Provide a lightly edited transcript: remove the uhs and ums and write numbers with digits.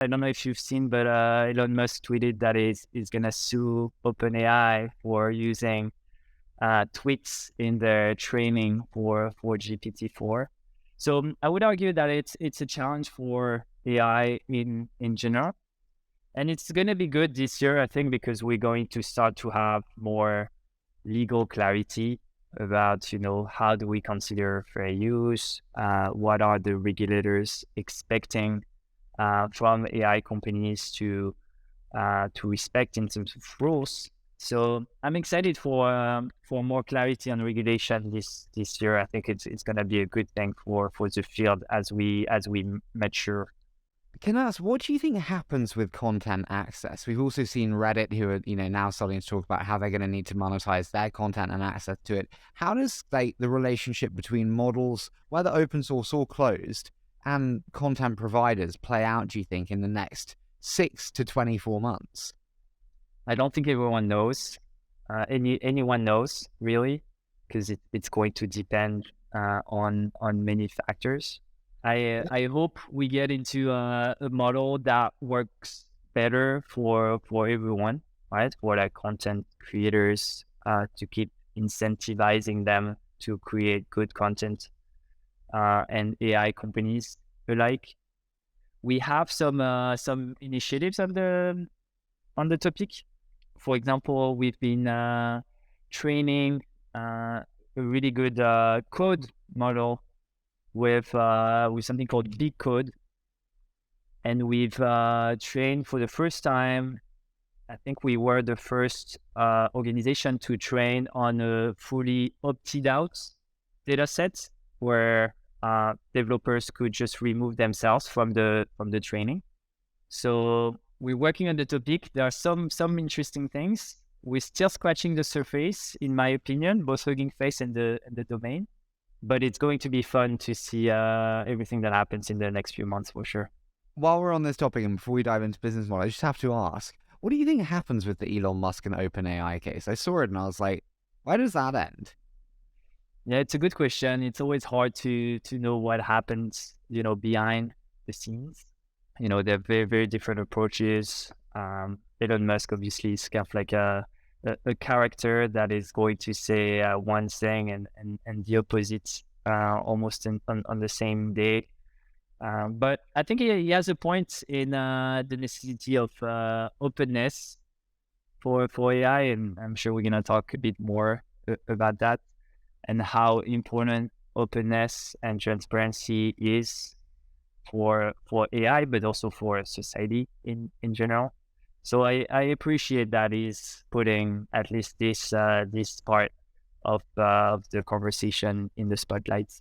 I don't know if you've seen, but Elon Musk tweeted that is going to sue OpenAI for using tweets in their training for GPT-4. So I would argue that it's a challenge for AI in general, and it's going to be good this year, I think, because we're going to start to have more legal clarity about how do we consider fair use, what are the regulators expecting from AI companies to respect in terms of rules. So I'm excited for more clarity on regulation this year. I think it's going to be a good thing for the field as we mature. Can I ask, what do you think happens with content access? We've also seen Reddit, who are now starting to talk about how they're going to need to monetize their content and access to it. How does the relationship between models, whether open source or closed, and content providers play out, do you think, in the next 6 to 24 months? I don't think everyone knows. Anyone knows really, because it's going to depend on many factors. I hope we get into a model that works better for everyone, right? For like content creators, to keep incentivizing them to create good content, and AI companies alike. We have some initiatives on the topic. For example, we've been training a really good code model with something called Big Code, and we've trained for the first time. I think we were the first organization to train on a fully opted out data set where developers could just remove themselves from the training. So we're working on the topic. There are some interesting things. We're still scratching the surface, in my opinion, both Hugging Face and the domain. But it's going to be fun to see everything that happens in the next few months for sure. While we're on this topic, and before we dive into business model, I just have to ask, what do you think happens with the Elon Musk and OpenAI case? I saw it and I was like, why does that end? Yeah, it's a good question. It's always hard to know what happens, behind the scenes. They're very, very different approaches. Elon Musk obviously is kind of like a character that is going to say one thing and the opposite almost on the same day. But I think he has a point in the necessity of openness for AI, and I'm sure we're going to talk a bit more about that and how important openness and transparency is for AI, but also for society in general. So I appreciate that he's putting at least this part of the conversation in the spotlight.